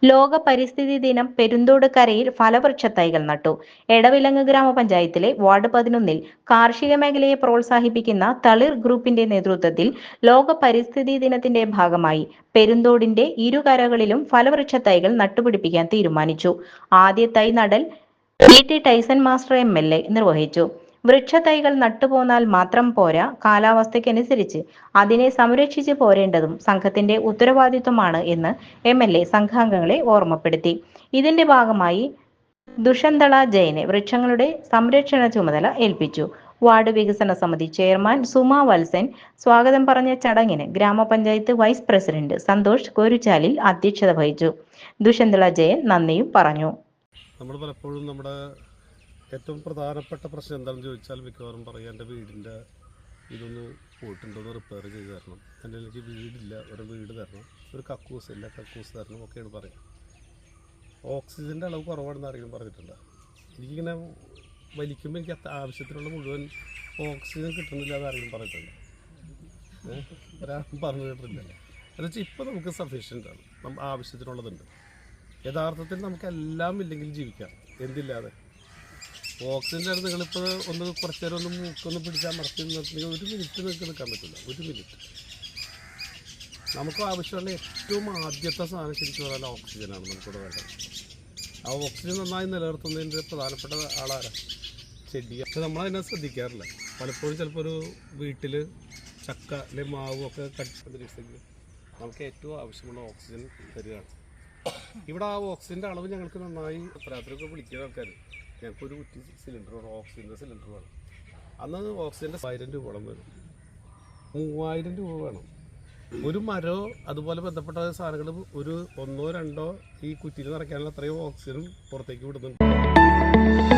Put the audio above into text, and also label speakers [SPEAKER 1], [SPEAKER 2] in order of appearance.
[SPEAKER 1] ലോക പരിസ്ഥിതി ദിനം പെരുന്തോട് കരയിൽ ഫലവൃക്ഷ തൈകൾ നട്ടു. എടവിലങ്ങ് ഗ്രാമപഞ്ചായത്തിലെ വാർഡ് 11-ൽ കാർഷിക മേഖലയെ പ്രോത്സാഹിപ്പിക്കുന്ന തളിർ ഗ്രൂപ്പിന്റെ നേതൃത്വത്തിൽ ലോക പരിസ്ഥിതി ദിനത്തിന്റെ ഭാഗമായി പെരുന്തോടിന്റെ ഇരുകരകളിലും ഫലവൃക്ഷ തൈകൾ നട്ടുപിടിപ്പിക്കാൻ തീരുമാനിച്ചു. ആദ്യ തൈ നടൽ PT ടൈസൺ മാസ്റ്റർ MLA നിർവഹിച്ചു. വൃക്ഷത്തൈകൾ നട്ടുപോന്നാൽ മാത്രം പോരാ, കാലാവസ്ഥയ്ക്കനുസരിച്ച് അതിനെ സംരക്ഷിച്ചു പോരേണ്ടതും സംഘത്തിന്റെ ഉത്തരവാദിത്വമാണ് എന്ന് MLA സംഘാംഗങ്ങളെ ഓർമ്മപ്പെടുത്തി. ഇതിന്റെ ഭാഗമായി ദുഷന്തള ജയനെ വൃക്ഷങ്ങളുടെ സംരക്ഷണ ചുമതല ഏൽപ്പിച്ചു. വാർഡ് വികസന സമിതി ചെയർമാൻ സുമ വത്സൻ സ്വാഗതം പറഞ്ഞ ചടങ്ങിന് ഗ്രാമപഞ്ചായത്ത് വൈസ് പ്രസിഡന്റ് സന്തോഷ് കോരുച്ചാലിൽ അധ്യക്ഷത വഹിച്ചു. ദുഷന്തള ജയൻ നന്ദിയും പറഞ്ഞു.
[SPEAKER 2] നമ്മൾ പലപ്പോഴും നമ്മുടെ ഏറ്റവും പ്രധാനപ്പെട്ട പ്രശ്നം എന്താണെന്ന് ചോദിച്ചാൽ മിക്കവാറും പറയാം എൻ്റെ വീടിൻ്റെ ഇതൊന്ന് പോയിട്ടുണ്ടോന്ന് റിപ്പയർ ചെയ്ത് തരണം, എൻ്റെ എനിക്ക് വീടില്ല, ഒരു വീട് തരണം, ഒരു കക്കൂസ് ഇല്ല, കക്കൂസ് തരണം ഒക്കെയാണ് പറയുക. ഓക്സിജൻ്റെ അളവ് കുറവാണെന്ന് ആരെങ്കിലും പറഞ്ഞിട്ടുണ്ട്? എനിക്കിങ്ങനെ വലിക്കുമ്പോൾ എനിക്ക് ആവശ്യത്തിനുള്ള മുഴുവൻ ഓക്സിജൻ കിട്ടുന്നില്ല എന്ന് ആരെങ്കിലും പറഞ്ഞിട്ടുണ്ട്? ഒരാളും പറഞ്ഞു കേട്ടിട്ടില്ല. എന്നുവെച്ചാൽ ഇപ്പോൾ നമുക്ക് സഫീഷ്യൻ്റ് ആണ്, നമ്മൾ ആവശ്യത്തിനുള്ളതുണ്ട്. യഥാർത്ഥത്തിൽ നമുക്കെല്ലാം ഇല്ലെങ്കിൽ ജീവിക്കാം, എന്തില്ലാതെ. ഓക്സിജൻ്റെ അടുത്ത് നിങ്ങളിപ്പോൾ ഒന്ന് കുറച്ച് നേരം ഒന്ന് മൂക്കൊന്ന് പിടിച്ചാൽ മറത്തി നിർത്തിയെങ്കിൽ 1 മിനിറ്റ് നിങ്ങൾക്ക് നിൽക്കാൻ പറ്റില്ല. 1 മിനിറ്റ്. നമുക്ക് ആവശ്യമുള്ള ഏറ്റവും ആദ്യത്തെ സാധനം ശരിക്കും പറഞ്ഞാൽ ഓക്സിജനാണ് നമുക്കിവിടെ വേണ്ടത്. ആ ഓക്സിജൻ നന്നായി നിലനിർത്തുന്നതിൻ്റെ പ്രധാനപ്പെട്ട ആളാരാ? ചെടി. പക്ഷെ നമ്മളതിനെ ശ്രദ്ധിക്കാറില്ല. പലപ്പോഴും ചിലപ്പോൾ ഒരു വീട്ടിൽ ചക്ക അല്ലെങ്കിൽ മാവും ഒക്കെ കട്ടിരിക്കും, നമുക്ക് ഏറ്റവും ആവശ്യമുള്ള ഓക്സിജൻ തരികയാണ്. ഇവിടെ ആ ഓക്സിജൻ്റെ അളവ് ഞങ്ങൾക്ക് നന്നായി രാത്രിയൊക്കെ വിളിക്കുന്ന ആൾക്കാർ, ഞങ്ങൾക്കൊരു കുറ്റി സിലിണ്ടർ വേണം, ഓക്സിജൻ്റെ സിലിണ്ടർ വേണം. അന്ന് ഓക്സിജൻ്റെ 1000 രൂപയോളം വരും. 3000 രൂപ വേണം. ഒരു മരമോ അതുപോലെ ബന്ധപ്പെട്ട സാധനങ്ങൾ ഒരു 1-2 ഈ കുറ്റിയിൽ നിറയ്ക്കാനുള്ള അത്രയും ഓക്സിജൻ പുറത്തേക്ക് വിടുന്നുണ്ട്.